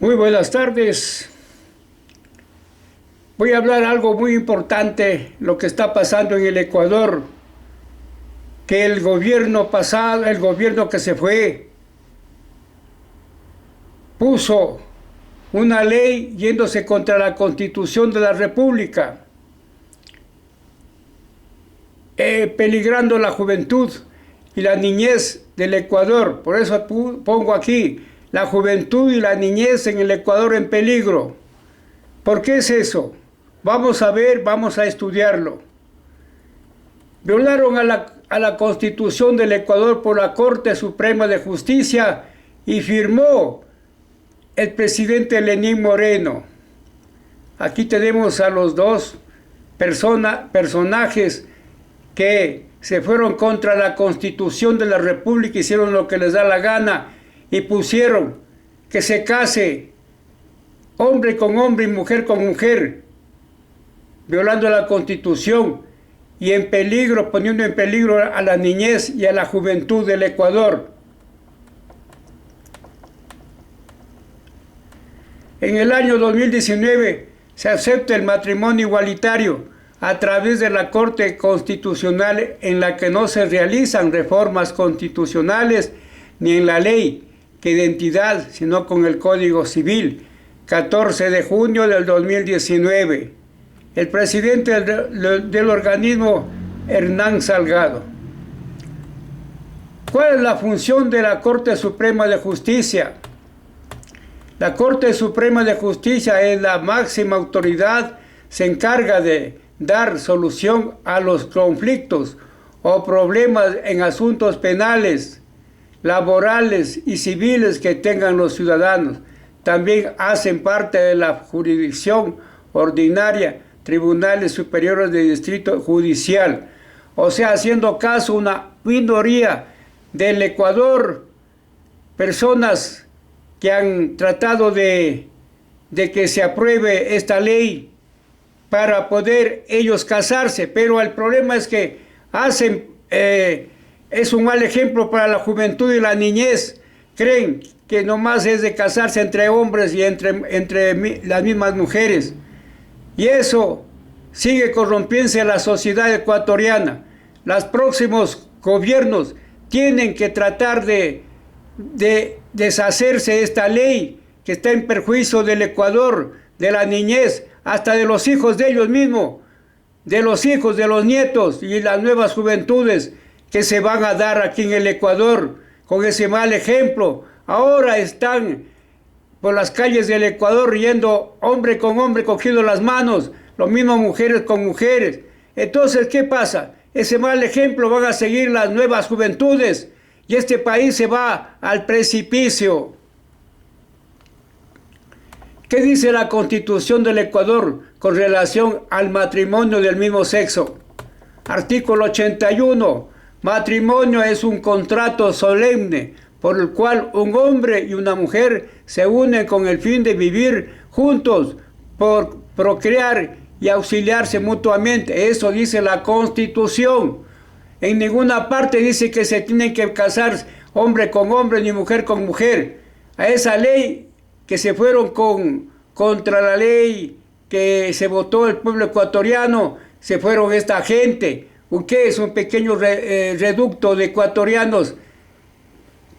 Muy buenas tardes. Voy a hablar algo muy importante, lo que está pasando en el Ecuador, que el gobierno pasado, el gobierno que se fue, puso una ley yéndose contra la Constitución de la República, peligrando la juventud y la niñez del Ecuador. Por eso pongo aquí, la juventud y la niñez en el Ecuador en peligro. ¿Por qué es eso? Vamos a ver, vamos a estudiarlo. Violaron a la Constitución del Ecuador por la Corte Suprema de Justicia y firmó el presidente Lenín Moreno. Aquí tenemos a los dos personajes que se fueron contra la Constitución de la República, hicieron lo que les da la gana y pusieron que se case hombre con hombre y mujer con mujer, violando la Constitución y en peligro, poniendo en peligro a la niñez y a la juventud del Ecuador. En el año 2019 se acepta el matrimonio igualitario a través de la Corte Constitucional, en la que no se realizan reformas constitucionales ni en la ley que identidad, sino con el Código Civil. 14 de junio del 2019. El presidente del organismo, Hernán Salgado. ¿Cuál es la función de la Corte Suprema de Justicia? La Corte Suprema de Justicia es la máxima autoridad, se encarga de dar solución a los conflictos o problemas en asuntos penales, laborales y civiles que tengan los ciudadanos. También hacen parte de la jurisdicción ordinaria, tribunales superiores de distrito judicial. O sea, haciendo caso a una minoría del Ecuador, personas que han tratado de que se apruebe esta ley para poder ellos casarse, pero el problema es que hacen, es un mal ejemplo para la juventud y la niñez. Creen que nomás es de casarse entre hombres y entre las mismas mujeres. Y eso sigue corrompiéndose la sociedad ecuatoriana. Los próximos gobiernos tienen que tratar de deshacerse de esta ley que está en perjuicio del Ecuador, de la niñez, hasta de los hijos de ellos mismos, de los hijos, de los nietos y las nuevas juventudes que se van a dar aquí en el Ecuador con ese mal ejemplo. Ahora están por las calles del Ecuador yendo hombre con hombre, cogiendo las manos, lo mismo mujeres con mujeres. Entonces, ¿qué pasa? Ese mal ejemplo van a seguir las nuevas juventudes y este país se va al precipicio. ¿Qué dice la Constitución del Ecuador con relación al matrimonio del mismo sexo? Artículo 81. Matrimonio es un contrato solemne por el cual un hombre y una mujer se unen con el fin de vivir juntos, por procrear y auxiliarse mutuamente. Eso dice la Constitución. En ninguna parte dice que se tienen que casar hombre con hombre ni mujer con mujer. A esa ley que se fueron contra la ley que se votó el pueblo ecuatoriano, se fueron esta gente. ¿Qué es? Un pequeño reducto de ecuatorianos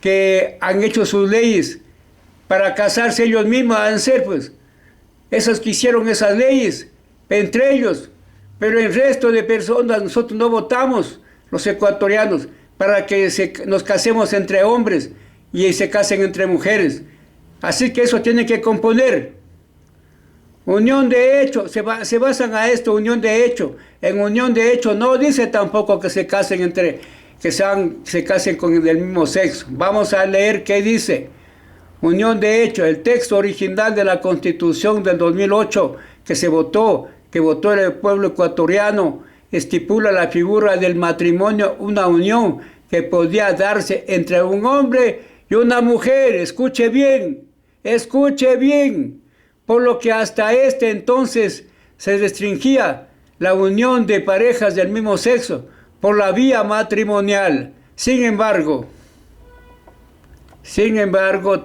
que han hecho sus leyes para casarse ellos mismos, han ser pues esas que hicieron esas leyes entre ellos, pero el resto de personas nosotros no votamos, los ecuatorianos, para que nos casemos entre hombres y se casen entre mujeres. Así que eso tiene que componer. Unión de hecho, se basan a esto, unión de hecho. En unión de hecho no dice tampoco que se casen se casen con el mismo sexo. Vamos a leer qué dice. Unión de hecho, el texto original de la Constitución del 2008 que votó el pueblo ecuatoriano, estipula la figura del matrimonio, una unión que podía darse entre un hombre y una mujer. Escuche bien, por lo que hasta este entonces se restringía la unión de parejas del mismo sexo por la vía matrimonial. Sin embargo,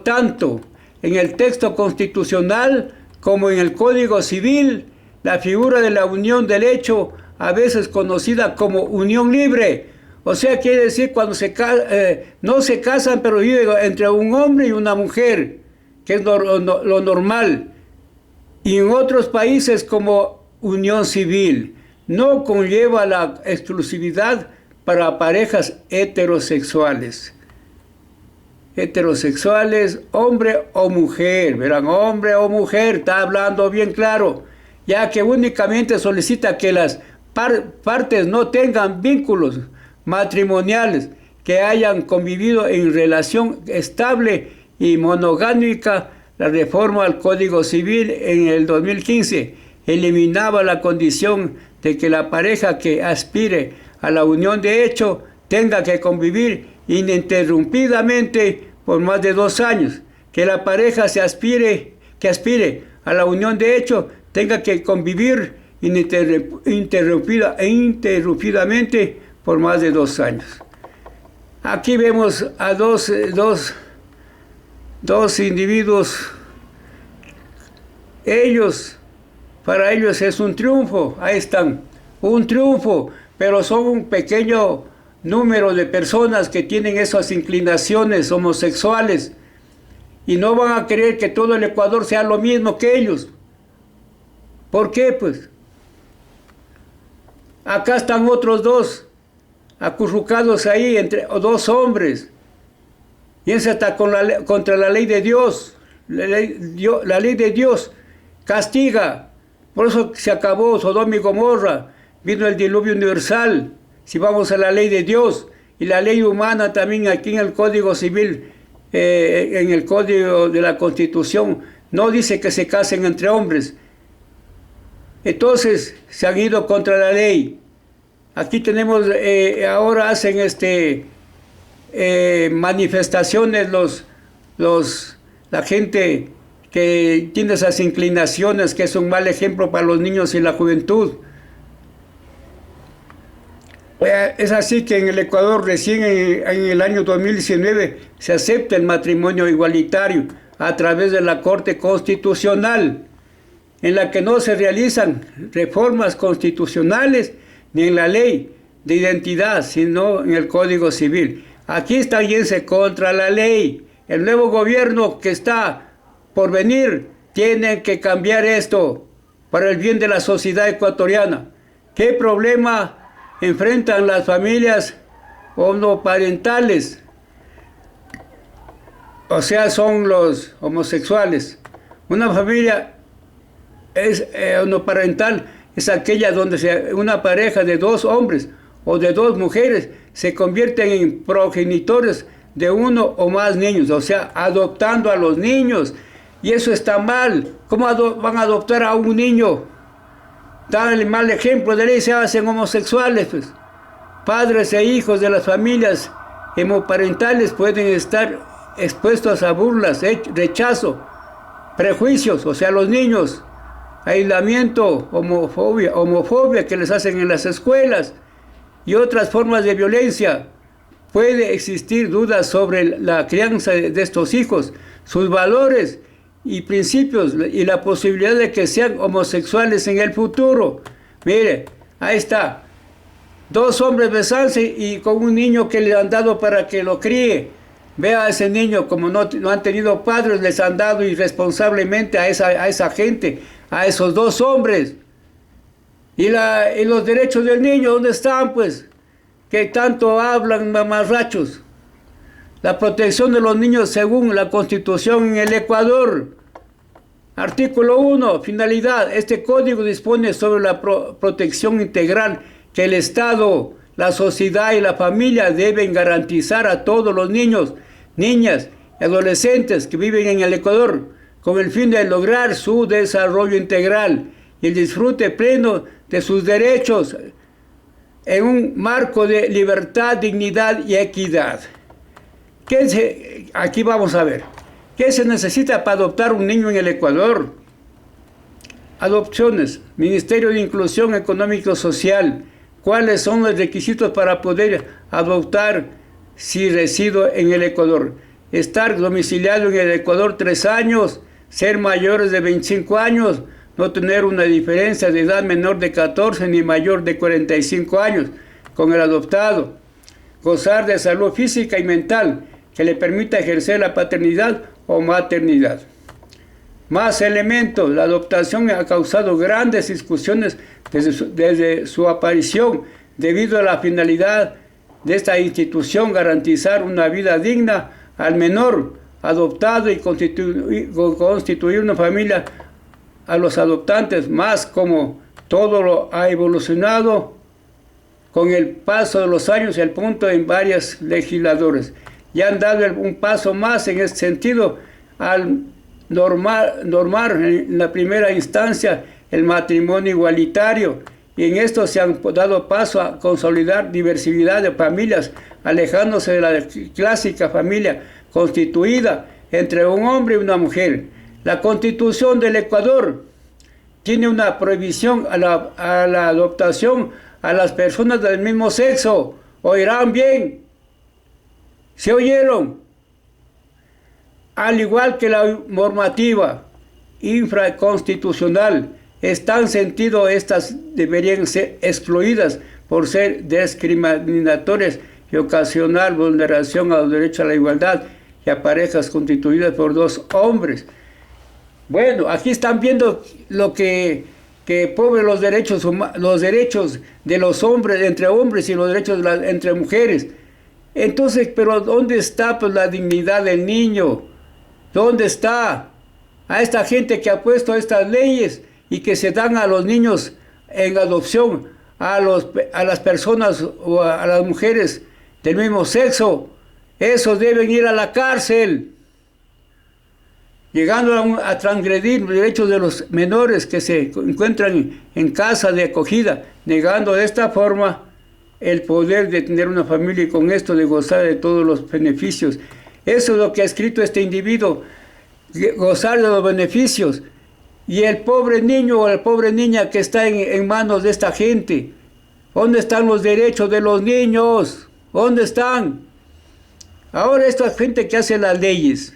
tanto en el texto constitucional como en el Código Civil la figura de la unión del hecho, a veces conocida como unión libre. O sea, quiere decir cuando no se casan, pero viven entre un hombre y una mujer, que es lo normal. Y en otros países como unión civil. No conlleva la exclusividad para parejas heterosexuales. Heterosexuales, hombre o mujer, verán, hombre o mujer, está hablando bien claro, ya que únicamente solicita que las partes no tengan vínculos matrimoniales, que hayan convivido en relación estable y monogámica. La reforma al Código Civil en el 2015 eliminaba la condición de que la pareja que aspire a la unión de hecho tenga que convivir ininterrumpidamente por más de 2 años, que la pareja que aspire a la unión de hecho tenga que convivir ininterrumpidamente por más de 2 años. Aquí vemos a dos individuos. Para ellos es un triunfo, ahí están, un triunfo, pero son un pequeño número de personas que tienen esas inclinaciones homosexuales y no van a querer que todo el Ecuador sea lo mismo que ellos. ¿Por qué? Pues acá están otros 2 acurrucados ahí, entre 2 hombres, y ese está contra la ley de Dios. La ley de Dios castiga. Por eso se acabó Sodoma y Gomorra, vino el diluvio universal, si vamos a la ley de Dios, y la ley humana también aquí en el Código Civil, en el Código de la Constitución, no dice que se casen entre hombres. Entonces se han ido contra la ley. Aquí tenemos, ahora hacen manifestaciones la gente que tiene esas inclinaciones, que es un mal ejemplo para los niños y la juventud. Es así que en el Ecuador recién en el año 2019 se acepta el matrimonio igualitario a través de la Corte Constitucional, en la que no se realizan reformas constitucionales ni en la ley de identidad, sino en el Código Civil. Aquí está yéndose contra la ley. El nuevo gobierno que está por venir tiene que cambiar esto para el bien de la sociedad ecuatoriana. ¿Qué problema enfrentan las familias homoparentales? O sea, son los homosexuales. Una familia homoparental es aquella donde una pareja de 2 hombres o de 2 mujeres se convierten en progenitores de 1 o más niños, o sea, adoptando a los niños. Y eso está mal. ¿Cómo van a adoptar a un niño? Dan el mal ejemplo, de ley se hacen homosexuales, pues. Padres e hijos de las familias homoparentales pueden estar expuestos a burlas, rechazo, prejuicios, o sea, los niños, aislamiento, homofobia que les hacen en las escuelas y otras formas de violencia. Puede existir dudas sobre la crianza de estos hijos, sus valores y principios y la posibilidad de que sean homosexuales en el futuro. Mire, ahí está. 2 hombres besándose y con un niño que le han dado para que lo críe. Vea a ese niño, como no han tenido padres, les han dado irresponsablemente a esa gente, a esos 2 hombres. Y los derechos del niño, ¿dónde están, pues? Que tanto hablan mamarrachos. La protección de los niños según la Constitución en el Ecuador. Artículo 1, finalidad. Este código dispone sobre la protección integral que el Estado, la sociedad y la familia deben garantizar a todos los niños, niñas y adolescentes que viven en el Ecuador, con el fin de lograr su desarrollo integral y el disfrute pleno de sus derechos en un marco de libertad, dignidad y equidad. Aquí vamos a ver. ¿Qué se necesita para adoptar un niño en el Ecuador? Adopciones. Ministerio de Inclusión Económico-Social. ¿Cuáles son los requisitos para poder adoptar si resido en el Ecuador? estar domiciliado en el Ecuador 3 años, ser mayores de 25 años, no tener una diferencia de edad menor de 14 ni mayor de 45 años con el adoptado, gozar de salud física y mental que le permita ejercer la paternidad o maternidad. Más elementos, la adoptación ha causado grandes discusiones desde su aparición, debido a la finalidad de esta institución garantizar una vida digna al menor adoptado y constituir una familia a los adoptantes, más como todo lo ha evolucionado con el paso de los años y el punto en varios legisladores. Ya han dado un paso más en este sentido al normar en la primera instancia el matrimonio igualitario, y en esto se han dado paso a consolidar diversidad de familias, alejándose de la clásica familia constituida entre un hombre y una mujer. La Constitución del Ecuador tiene una prohibición a la adoptación a las personas del mismo sexo. ¿Oirán bien? ¿Se oyeron? Al igual que la normativa infraconstitucional, están sentido estas deberían ser excluidas por ser discriminatorias y ocasionar vulneración a los derechos a la igualdad y a parejas constituidas por 2 hombres. Bueno, aquí están viendo lo que pobre los derechos de los hombres entre hombres y los derechos entre mujeres. Entonces, pero ¿dónde está pues la dignidad del niño? ¿Dónde está? A esta gente que ha puesto estas leyes y que se dan a los niños en adopción, a las personas o a las mujeres del mismo sexo, esos deben ir a la cárcel, llegando a transgredir los derechos de los menores que se encuentran en casa de acogida, negando de esta forma el poder de tener una familia y con esto de gozar de todos los beneficios. Eso es lo que ha escrito este individuo, gozar de los beneficios. Y el pobre niño o la pobre niña que está en manos de esta gente, ¿dónde están los derechos de los niños? ¿Dónde están? Ahora esta gente que hace las leyes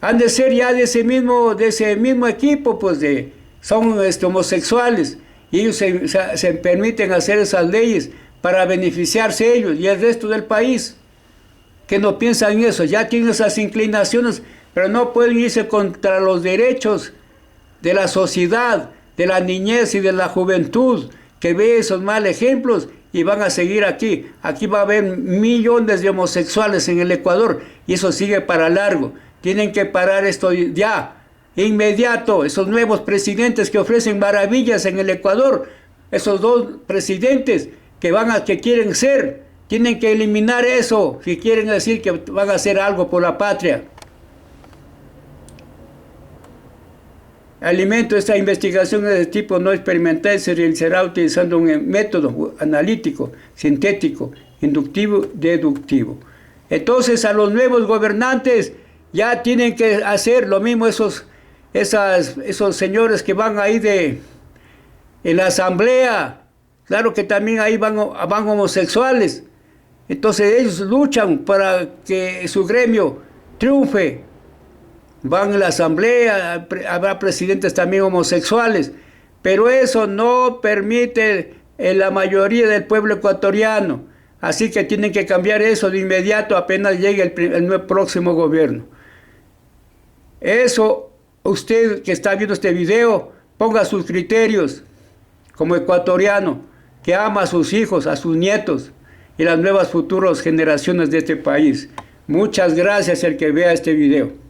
han de ser ya de ese mismo equipo, pues son homosexuales, y ellos se permiten hacer esas leyes para beneficiarse ellos y el resto del país, que no piensan en eso, ya tienen esas inclinaciones, pero no pueden irse contra los derechos de la sociedad, de la niñez y de la juventud, que ve esos malos ejemplos y van a seguir aquí. Aquí va a haber millones de homosexuales en el Ecuador y eso sigue para largo. Tienen que parar esto ya, inmediato. Esos nuevos presidentes que ofrecen maravillas en el Ecuador, esos 2 presidentes que quieren ser, tienen que eliminar eso, si quieren decir que van a hacer algo por la patria. Esta investigación de este tipo no experimental se realizará utilizando un método analítico, sintético, inductivo, deductivo. Entonces a los nuevos gobernantes ya tienen que hacer lo mismo esos señores que van ahí en la asamblea. Claro que también ahí van homosexuales. Entonces ellos luchan para que su gremio triunfe. Van a la asamblea, habrá presidentes también homosexuales, pero eso no permite la mayoría del pueblo ecuatoriano. Así que tienen que cambiar eso de inmediato apenas llegue el próximo gobierno. Eso, usted que está viendo este video, ponga sus criterios como ecuatoriano, que ama a sus hijos, a sus nietos y las nuevas futuras generaciones de este país. Muchas gracias el que vea este video.